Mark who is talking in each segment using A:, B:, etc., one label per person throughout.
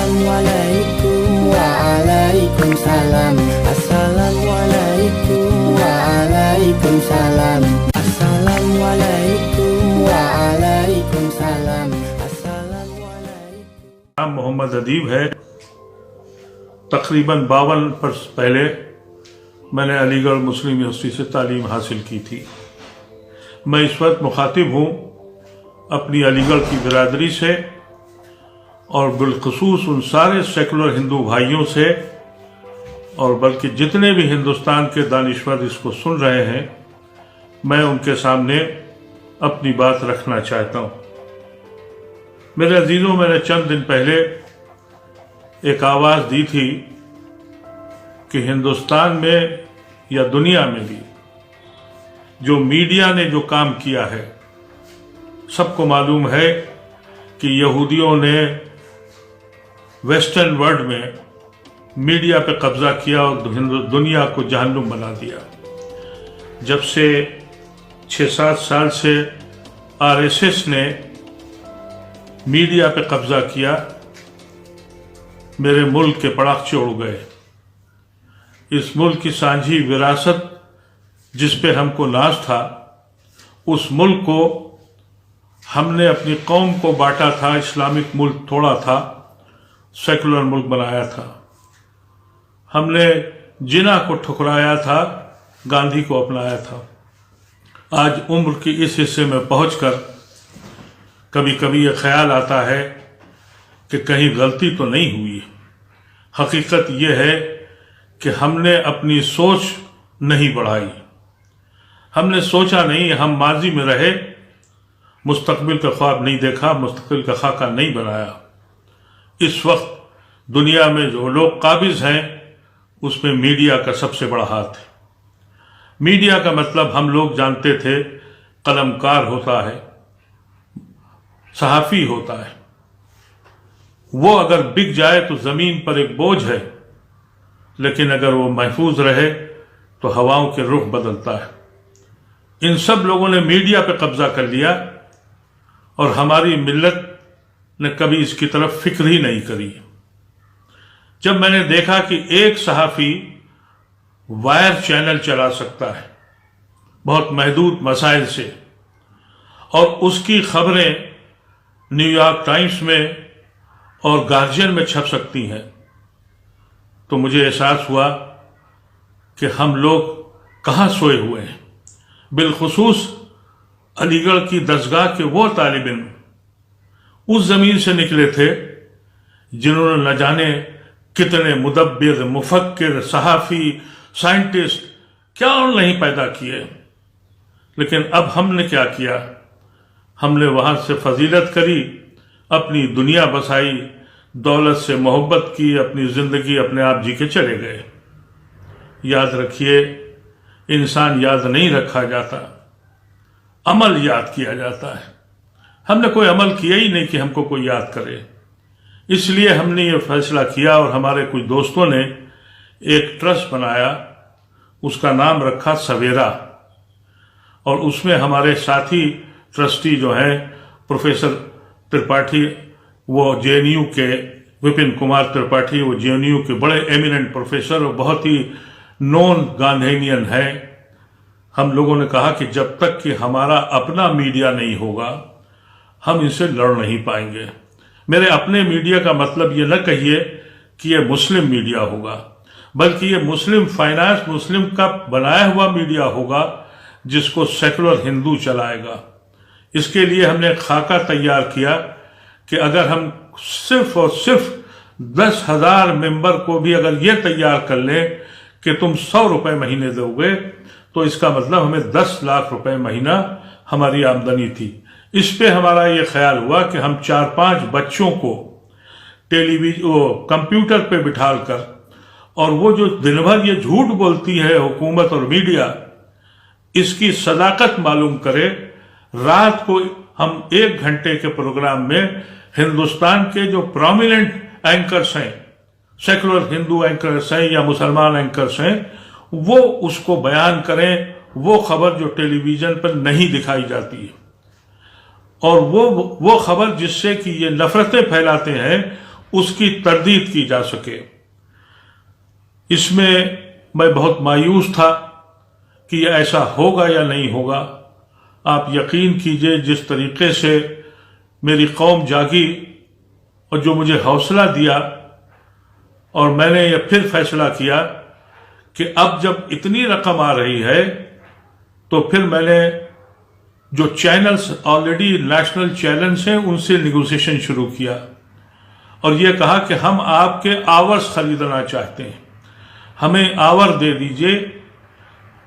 A: Assalamualaikum waalaikumsalam. Assalamualaikum waalaikumsalam. Assalamualaikum waalaikumsalam. Assalamualaikum.
B: नाम मोहम्मद अदीब है। तकरीबन 52 वर्ष पहले मैंने अलीगढ़ मुस्लिम यूनिवर्सिटी से तालीम हासिल की थी। मैं इस वक्त मुखातिब हूँ अपनी अलीगढ़ की बिरादरी से और बिलखसूस उन सारे सेकुलर हिंदू भाइयों से, और बल्कि जितने भी हिंदुस्तान के दानिश्वर इसको सुन रहे हैं, मैं उनके सामने अपनी बात रखना चाहता हूँ। मेरे अजीजों, मैंने चंद दिन पहले एक आवाज़ दी थी कि हिंदुस्तान में या दुनिया में भी जो मीडिया ने जो काम किया है, सबको मालूम है कि यहूदियों ने वेस्टर्न वर्ल्ड में मीडिया पे कब्जा किया और दुनिया को जहन्नुम बना दिया। जब से 6-7 साल से आरएसएस ने मीडिया पे कब्जा किया, मेरे मुल्क के पड़ाखे उड़ गए। इस मुल्क की सांझी विरासत जिस पे हमको नाज था, उस मुल्क को हमने अपनी कौम को बांटा था, इस्लामिक मुल्क तोड़ा था, सेकुलर मुल्क बनाया था। हमने जिना को ठुकराया था, गांधी को अपनाया था। आज उम्र की इस हिस्से में पहुंचकर कभी कभी ये ख्याल आता है कि कहीं गलती तो नहीं हुई। हकीकत ये है कि हमने अपनी सोच नहीं बढ़ाई, हमने सोचा नहीं, हम माजी में रहे, मुस्तकबिल का ख्वाब नहीं देखा, मुस्तकबिल का खाका नहीं बनाया। इस वक्त दुनिया में जो लोग काबिज हैं, उसमें मीडिया का सबसे बड़ा हाथ है। मीडिया का मतलब हम लोग जानते थे कलमकार होता है, सहाफ़ी होता है। वो अगर बिक जाए तो ज़मीन पर एक बोझ है, लेकिन अगर वो महफूज रहे तो हवाओं के रुख बदलता है। इन सब लोगों ने मीडिया पे कब्जा कर लिया और हमारी मिल्लत ने कभी इसकी तरफ फिक्र ही नहीं करी। जब मैंने देखा कि एक सहाफ़ी वायर चैनल चला सकता है बहुत महदूद मसाइल से, और उसकी खबरें न्यूयॉर्क टाइम्स में और गार्जियन में छप सकती हैं, तो मुझे एहसास हुआ कि हम लोग कहाँ सोए हुए हैं। बिलखुसूस अलीगढ़ की दसगाह के वो तालिब इल्म उस ज़मीन से निकले थे जिन्होंने न जाने कितने मुदब्बिर, मुफक्किर, सहाफ़ी, साइंटिस्ट क्या नहीं पैदा किए। लेकिन अब हमने क्या किया? हमने वहाँ से फजीलत करी, अपनी दुनिया बसाई, दौलत से मोहब्बत की, अपनी ज़िंदगी अपने आप जी के चले गए। याद रखिए, इंसान याद नहीं रखा जाता, अमल याद किया जाता है। हमने कोई अमल किया ही नहीं कि हमको कोई याद करे। इसलिए हमने ये फैसला किया और हमारे कुछ दोस्तों ने एक ट्रस्ट बनाया, उसका नाम रखा सवेरा, और उसमें हमारे साथी ट्रस्टी जो हैं प्रोफेसर त्रिपाठी, वो जेएनयू के, विपिन कुमार त्रिपाठी, वो जेएनयू के बड़े एमिनेंट प्रोफेसर और बहुत ही नॉन गांधीनियन है। हम लोगों ने कहा कि जब तक कि हमारा अपना मीडिया नहीं होगा, हम इनसे लड़ नहीं पाएंगे। मेरे अपने मीडिया का मतलब ये न कहिए कि ये मुस्लिम मीडिया होगा, बल्कि ये मुस्लिम फाइनेंस, मुस्लिम का बनाया हुआ मीडिया होगा जिसको सेकुलर हिंदू चलाएगा। इसके लिए हमने एक खाका तैयार किया कि अगर हम सिर्फ और सिर्फ 10,000 मेंबर को भी अगर ये तैयार कर लें कि तुम 100 रुपए महीने दोगे, तो इसका मतलब हमें 10 लाख रुपए महीना हमारी आमदनी थी। इस पे हमारा ये ख्याल हुआ कि हम 4-5 बच्चों को कंप्यूटर पे बिठाल कर, और वो जो दिन भर ये झूठ बोलती है हुकूमत और मीडिया, इसकी सदाकत मालूम करे। रात को हम 1 घंटे के प्रोग्राम में हिंदुस्तान के जो प्रोमिनेंट एंकर्स हैं, सेकुलर हिंदू एंकर्स हैं या मुसलमान एंकर्स हैं, वो उसको बयान करें, वो खबर जो टेलीविजन पर नहीं दिखाई जाती है। और वो खबर जिससे कि ये नफरतें फैलाते हैं, उसकी तरदीद की जा सके। इसमें मैं बहुत मायूस था कि यह ऐसा होगा या नहीं होगा। आप यकीन कीजिए जिस तरीके से मेरी कौम जागी और जो मुझे हौसला दिया, और मैंने यह फिर फैसला किया कि अब जब इतनी रकम आ रही है तो फिर मैंने जो चैनल्स ऑलरेडी नेशनल चैनल्स हैं उनसे निगोशिएशन शुरू किया और यह कहा कि हम आपके आवर्स खरीदना चाहते हैं, हमें आवर दे दीजिए,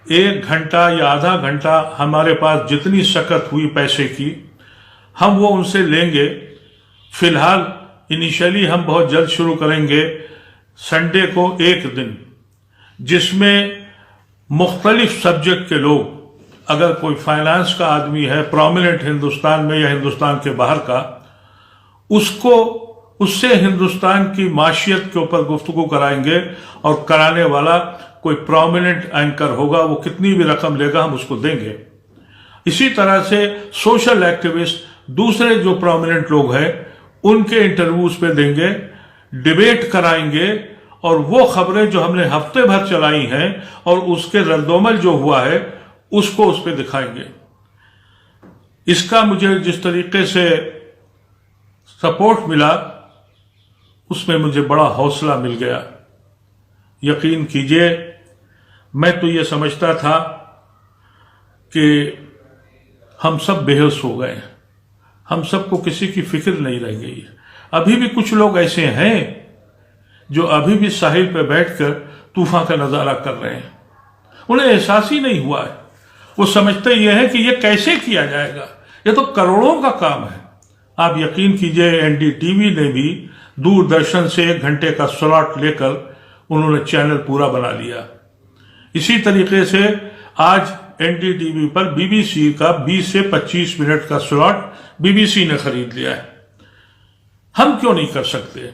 B: 1 घंटा या आधा घंटा हमारे पास जितनी शकत हुई पैसे की हम वो उनसे लेंगे। फिलहाल इनिशियली हम बहुत जल्द शुरू करेंगे संडे को एक दिन, जिसमें मुख्तलिफ सब्जेक्ट के लोग, अगर कोई फाइनेंस का आदमी है प्रोमिनेंट हिंदुस्तान में या हिंदुस्तान के बाहर का, उससे हिंदुस्तान की माशियत के ऊपर गुफ्तगू कराएंगे और कराने वाला कोई प्रोमिनेंट एंकर होगा, वो कितनी भी रकम लेगा हम उसको देंगे। इसी तरह से सोशल एक्टिविस्ट, दूसरे जो प्रोमिनेंट लोग हैं उनके इंटरव्यूज पे देंगे, डिबेट कराएंगे और वो खबरें जो हमने हफ्ते भर चलाई हैं और उसके रद्दोमल जो हुआ है उसको उस पर दिखाएंगे। इसका मुझे जिस तरीके से सपोर्ट मिला उसमें मुझे बड़ा हौसला मिल गया। यकीन कीजिए मैं तो ये समझता था कि हम सब बेहोश हो गए, हम सबको किसी की फिक्र नहीं रह गई है। अभी भी कुछ लोग ऐसे हैं जो अभी भी साहिल पे बैठकर तूफान का नजारा कर रहे हैं, उन्हें एहसास ही नहीं हुआ है। वो समझते ये है कि ये कैसे किया जाएगा, ये तो करोड़ों का काम है। आप यकीन कीजिए एनडीटीवी ने भी दूरदर्शन से 1 घंटे का स्लॉट लेकर उन्होंने चैनल पूरा बना लिया। इसी तरीके से आज एनडीटीवी पर बीबीसी का 20 से 25 मिनट का स्लॉट बीबीसी ने खरीद लिया है। हम क्यों नहीं कर सकते?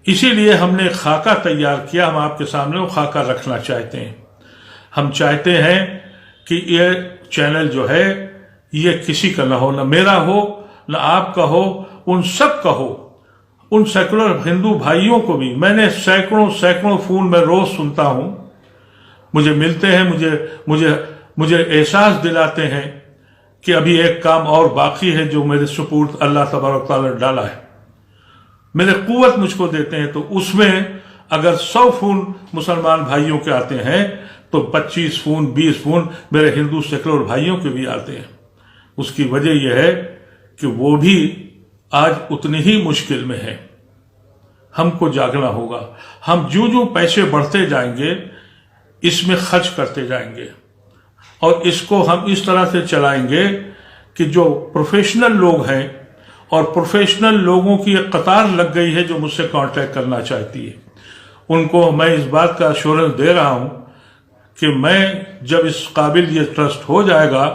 B: इसीलिए हमने खाका तैयार किया, हम आपके सामने वो खाका रखना चाहते हैं। हम चाहते हैं कि ये चैनल जो है ये किसी का ना हो, ना मेरा हो, ना आपका हो, उन सब का हो। उन सेकुलर हिंदू भाइयों को भी मैंने सैकड़ों फोन में रोज सुनता हूं, मुझे मिलते हैं, मुझे एहसास दिलाते हैं कि अभी एक काम और बाकी है जो मेरे सुपुर्द अल्लाह तबारक तआला ने डाला है। मेरे कुव्वत मुझको देते हैं, तो उसमें अगर 100 फोन मुसलमान भाइयों के आते हैं तो 25 फोन 20 फोन मेरे हिंदू सेकुलर भाइयों के भी आते हैं। उसकी वजह यह है कि वो भी आज उतनी ही मुश्किल में है। हमको जागना होगा। हम जो पैसे बढ़ते जाएंगे इसमें खर्च करते जाएंगे और इसको हम इस तरह से चलाएंगे कि जो प्रोफेशनल लोग हैं, और प्रोफेशनल लोगों की एक कतार लग गई है जो मुझसे कांटेक्ट करना चाहती है, उनको मैं इस बात का एश्योरेंस दे रहा हूं कि मैं जब इस काबिल ये ट्रस्ट हो जाएगा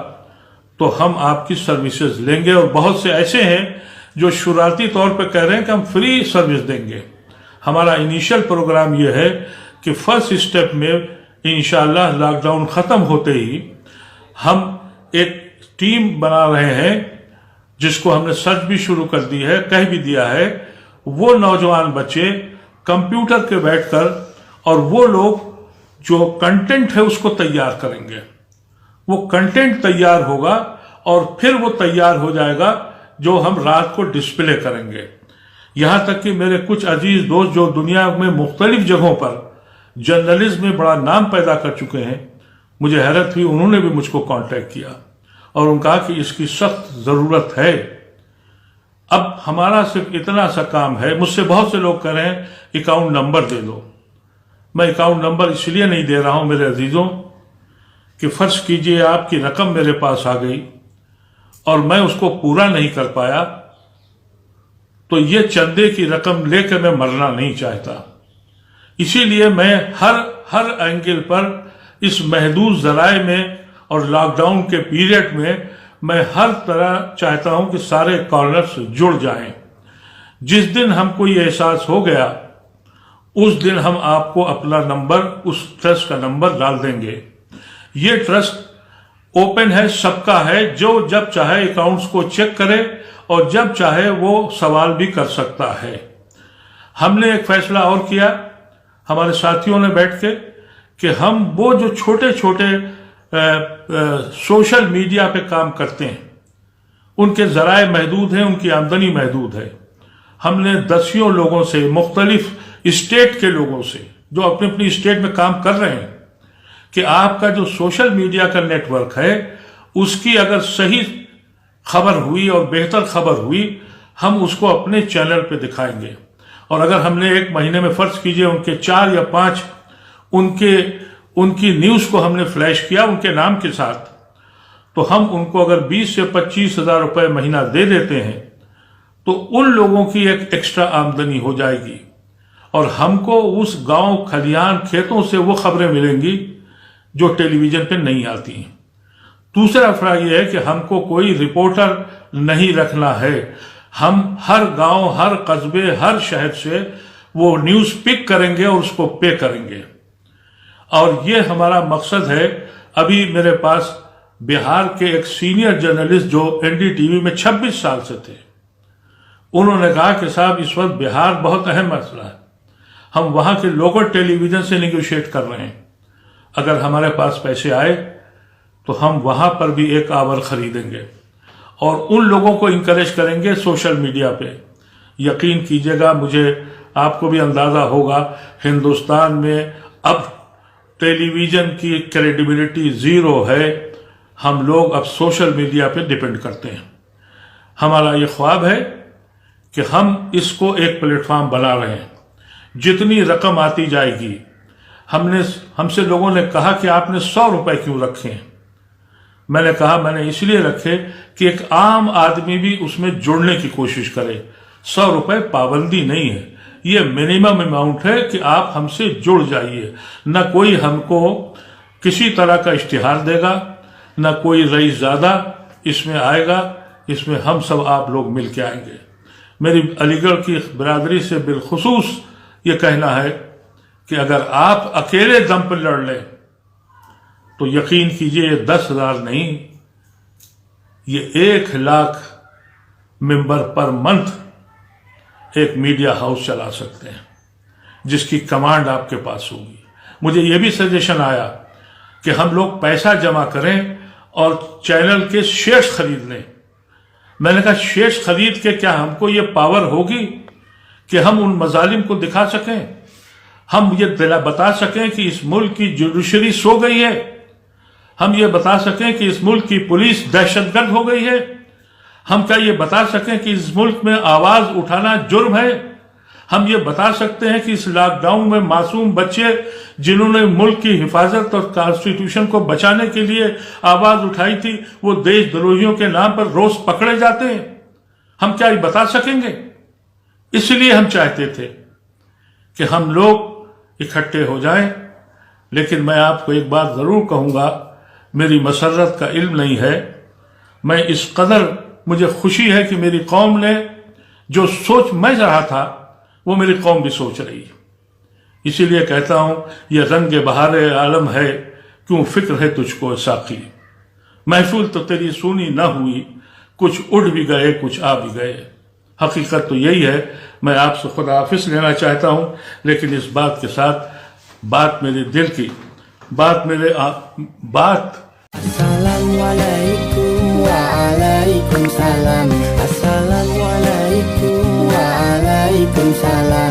B: तो हम आपकी सर्विसेज लेंगे। और बहुत से ऐसे हैं जो शुरुआती तौर पे कह रहे हैं कि हम फ्री सर्विस देंगे। हमारा इनिशियल प्रोग्राम यह है कि फर्स्ट स्टेप में इंशाअल्लाह लॉकडाउन खत्म होते ही हम एक टीम बना रहे हैं जिसको हमने सर्च भी शुरू कर दी है, कह भी दिया है। वो नौजवान बच्चे कंप्यूटर के बैठकर और वो लोग जो कंटेंट है उसको तैयार करेंगे। वो कंटेंट तैयार होगा और फिर वो तैयार हो जाएगा जो हम रात को डिस्प्ले करेंगे। यहां तक कि मेरे कुछ अजीज दोस्त जो दुनिया में मुख्तलिफ जगहों पर जर्नलिज्म में बड़ा नाम पैदा कर चुके हैं, मुझे हैरत हुई, उन्होंने भी मुझको कांटेक्ट किया और उन्होंने कहा कि इसकी सख्त जरूरत है। अब हमारा सिर्फ इतना सा काम है। मुझसे बहुत से लोग कह रहे हैं अकाउंट नंबर दे दो। मैं अकाउंट नंबर इसलिए नहीं दे रहा हूं मेरे अजीजों कि फर्ज कीजिए आपकी रकम मेरे पास आ गई और मैं उसको पूरा नहीं कर पाया, तो ये चंदे की रकम लेकर मैं मरना नहीं चाहता। इसीलिए मैं हर एंगल पर इस महदूद जराए में और लॉकडाउन के पीरियड में मैं हर तरह चाहता हूं कि सारे कॉर्नर्स जुड़ जाएं। जिस दिन हमको ये एहसास हो गया उस दिन हम आपको अपना नंबर, उस ट्रस्ट का नंबर डाल देंगे। ये ट्रस्ट ओपन है, सबका है, जो जब चाहे अकाउंट्स को चेक करे और जब चाहे वो सवाल भी कर सकता है। ہم نے ایک فیصلہ اور کیا ہمارے ساتھیوں نے بیٹھ کے کہ ہم وہ جو چھوٹے چھوٹے سوشل میڈیا پہ کام کرتے ہیں، ان کے ذرائع محدود ہیں، ان کی آمدنی محدود ہے، ہم نے دسیوں لوگوں سے، مختلف اسٹیٹ کے لوگوں سے جو اپنی اپنی اسٹیٹ میں کام کر رہے ہیں کہ آپ کا جو سوشل میڈیا کا نیٹ ورک ہے اس کی اگر صحیح خبر ہوئی اور بہتر خبر ہوئی ہم اس کو اپنے چینل پہ دکھائیں گے، اور اگر ہم نے ایک مہینے میں فرض کیجئے ان کے 4 یا 5 ان کی نیوز کو ہم نے فلیش کیا ان کے نام کے ساتھ، تو ہم ان کو اگر 20 سے 25 ہزار روپے مہینہ دے دیتے ہیں تو ان لوگوں کی ایک ایکسٹرا آمدنی ہو جائے گی، اور ہم کو اس گاؤں کھلیان کھیتوں سے وہ خبریں ملیں گی جو ٹیلی ویژن پہ نہیں آتی ہیں۔ دوسرا فرق یہ ہے کہ ہم کو کوئی رپورٹر نہیں رکھنا ہے، ہم ہر گاؤں، ہر قصبے، ہر شہر سے وہ نیوز پک کریں گے اور اس کو پے کریں گے، اور یہ ہمارا مقصد ہے۔ ابھی میرے پاس بہار کے ایک سینئر جرنلسٹ جو این ڈی ٹی وی میں 26 سال سے تھے، انہوں نے کہا کہ صاحب اس وقت بہار بہت اہم مسئلہ ہے، ہم وہاں کے لوکل ٹیلی ویژن سے نیگوشیٹ کر رہے ہیں، اگر ہمارے پاس پیسے آئے تو ہم وہاں پر بھی ایک آور خریدیں گے اور ان لوگوں کو انکریج کریں گے سوشل میڈیا پہ۔ یقین کیجئے گا، مجھے آپ کو بھی اندازہ ہوگا ہندوستان میں اب ٹیلی ویژن کی کریڈیبلٹی زیرو ہے، ہم لوگ اب سوشل میڈیا پہ ڈیپینڈ کرتے ہیں۔ ہمارا یہ خواب ہے کہ ہم اس کو ایک پلیٹ فارم بنا رہے ہیں، جتنی رقم آتی جائے گی، ہم سے لوگوں نے کہا کہ آپ نے 100 روپے کیوں رکھے ہیں؟ میں نے کہا میں نے اس لیے رکھے کہ ایک عام آدمی بھی اس میں جڑنے کی کوشش کرے۔ 100 روپے پابندی نہیں ہے، یہ منیمم اماؤنٹ ہے کہ آپ ہم سے جڑ جائیے، نہ کوئی ہم کو کسی طرح کا اشتہار دے گا، نہ کوئی رئیس زیادہ اس میں آئے گا، اس میں ہم سب آپ لوگ مل کے آئیں گے۔ میری علی گڑھ کی برادری سے بالخصوص یہ کہنا ہے کہ اگر آپ اکیلے دم پر لڑ لیں تو یقین کیجئے یہ 10,000 نہیں، یہ 1,00,000 ممبر پر منتھ ایک میڈیا ہاؤس چلا سکتے ہیں جس کی کمانڈ آپ کے پاس ہوگی۔ مجھے یہ بھی سجیشن آیا کہ ہم لوگ پیسہ جمع کریں اور چینل کے شیئرز خرید لیں۔ میں نے کہا شیئرز خرید کے کیا ہم کو یہ پاور ہوگی کہ ہم ان مظالم کو دکھا سکیں، ہم یہ بتا سکیں کہ اس ملک کی جوڈیشری سو گئی ہے، ہم یہ بتا سکیں کہ اس ملک کی پولیس دہشت گرد ہو گئی ہے، ہم کیا یہ بتا سکیں کہ اس ملک میں آواز اٹھانا جرم ہے، ہم یہ بتا سکتے ہیں کہ اس لاک ڈاؤن میں معصوم بچے جنہوں نے ملک کی حفاظت اور کانسٹیٹیوشن کو بچانے کے لیے آواز اٹھائی تھی وہ دیش دروہیوں کے نام پر روز پکڑے جاتے ہیں، ہم کیا یہ بتا سکیں گے؟ اس لیے ہم چاہتے تھے کہ ہم لوگ اکٹھے ہو جائیں، لیکن میں آپ کو ایک بات ضرور کہوں گا، میری مسرت کا علم نہیں ہے، میں اس قدر مجھے خوشی ہے کہ میری قوم نے جو سوچ میں رہا تھا وہ میری قوم بھی سوچ رہی ہے، اسی لیے کہتا ہوں یہ رنگ بہار عالم ہے، کیوں فکر ہے تجھ کو ساقی، محفول تو تیری سونی نہ ہوئی، کچھ اڑ بھی گئے کچھ آ بھی گئے۔ حقیقت تو یہی ہے، میں آپ سے خدا حافظ لینا چاہتا ہوں، لیکن اس بات کے ساتھ بات میرے دل کی بات
A: Assalamualaikum waalaikumsalam. Assalamualaikum waalaikumsalam.